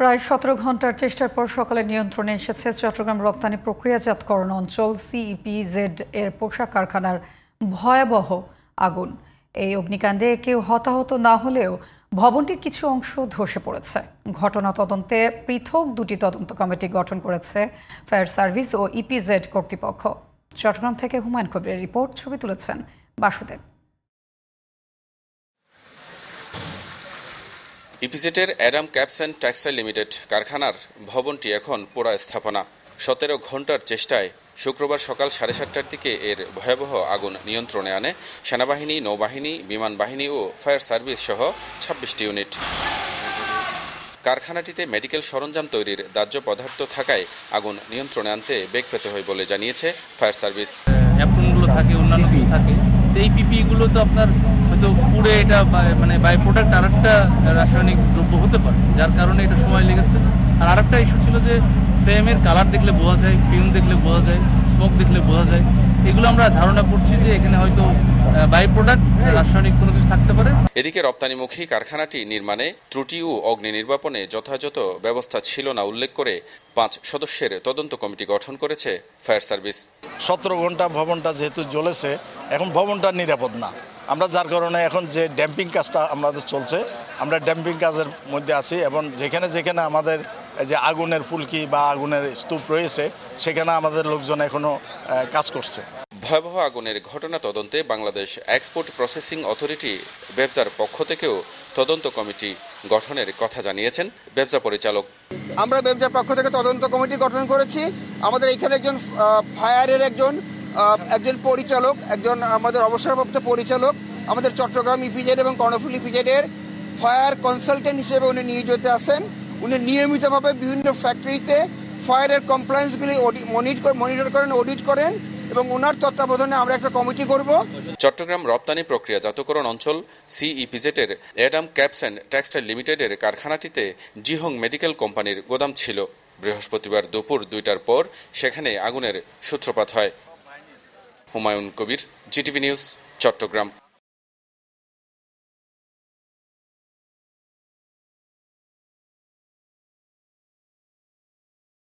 প্রায় ১৭ ঘণ্টার চেষ্টার পর সকালে নিয়ন্ত্রণে এসেছে চট্টগ্রাম রপ্তানি প্রক্রিয়াজাতকরণ অঞ্চল সিইপিজেড এর পোশাক কারখানার ভয়াবহ আগুন। এই অগ্নিকাণ্ডে কেউ হতাহত না হলেও ভবনটির কিছু অংশ ধসে পড়েছে। ঘটনা তদন্তে পৃথক দুটি তদন্ত কমিটি গঠন করেছে ফায়ার সার্ভিস ও ইপিজেড কর্তৃপক্ষ। চট্টগ্রাম থেকে হুমায়ুন কবিরের রিপোর্ট, ছবি তুলেছেন বাসুদেব। ইপিজেডের Adam caps and textile limited কারখানার ভবনটি এখন পোড়া স্থাপনা। ১৭ ঘণ্টার চেষ্টায় শুক্রবার সকাল 7:30টার দিকে এর ভয়াবহ আগুন নিয়ন্ত্রণে আনে সেনাবাহিনী, নৌবাহিনী, বিমান বাহিনী ও ফায়ার সার্ভিস সহ ২৬টি ইউনিট। কারখানাটিতে মেডিকেল সরঞ্জাম তৈরির দাহ্য পদার্থ থাকায় আগুন নিয়ন্ত্রণে আনতে বেগ পেতে হয় বলে জানিয়েছে ফায়ার সার্ভিস। অ্যাপ্রনগুলো থাকে, অন্যান্য কিছু থাকে, এই পিপিইগুলো তো আপনার হয়তো পুড়ে এটা মানে বাই প্রোডাক্ট আরেকটা রাসায়নিক দ্রব্য হতে পারে, যার কারণে এটা সময় লেগেছে। আর আরেকটা ইস্যু ছিল যে ফ্লেমের কালার দেখলে বোঝা যায়, ফিল্ম দেখলে বোঝা যায়, স্মোক দেখলে বোঝা যায়। এগুলো আমরা ধারণা করছি যে এখানে হয়তো বাই প্রোডাক্ট রাসায়নিক কোনো কিছু থাকতে পারে। এদিকে রপ্তানিমুখী কারখানাটি নির্মাণে ত্রুটি ও অগ্নি নির্বাপনে যথাযথ ব্যবস্থা ছিল না উল্লেখ করে ৫ সদস্যের তদন্ত কমিটি গঠন করেছে ফায়ার সার্ভিস। ১৭ ঘন্টা ভবনটা যেহেতু জ্বলেছে, এখন ভবনটা নিরাপদ না। আমরা যার কারণে এখন যে ড্যাম্পিং কাজটা আমাদের চলছে, আমরা ড্যাম্পিং কাজের মধ্যে আছি এবং যেখানে যেখানে আমাদের যে আগুনের ফুলকি বা আগুনের স্তূপ রয়েছে সেখানে আমাদের লোকজন এখনো কাজ করছে। ভয়াবহ আগুনের ঘটনা তদন্তে বাংলাদেশ এক্সপোর্ট প্রসেসিং অথরিটি ব্যবসার পক্ষ থেকেও তদন্ত কমিটি গঠনের কথা জানিয়েছেন ব্যবসা পরিচালক। আমরা ব্যবসার পক্ষ থেকে তদন্ত কমিটি গঠন করেছি। আমাদের এখানে একজন ফায়ারের একজন পরিচালক, একজন আমাদের অবসরপ্রাপ্ত পরিচালক, আমাদের চট্টগ্রাম ইপিজেড এবং কর্ণফুলী ইপিজেডের ফায়ার কনসালটেন্ট হিসেবে উনি নিয়োজিত আছেন। উনি নিয়মিতভাবে বিভিন্ন ফ্যাক্টরিতে ফায়ারের কমপ্লায়েন্সগুলি মনিটর করেন, অডিট করেন এবং ওনার তত্ত্বাবধানে আমরা একটা কমিটি করব। চট্টগ্রাম রপ্তানি প্রক্রিয়াজাতকরণ অঞ্চল সিইপিজেডের অ্যাডাম ক্যাপস অ্যান্ড টেক্সটাইল লিমিটেডের কারখানাটিতে জিহং মেডিকেল কোম্পানির গোদাম ছিল। বৃহস্পতিবার দুপুর ২টার পর সেখানে আগুনের সূত্রপাত হয়। Humayun Kabir, GTV news, Chittagong.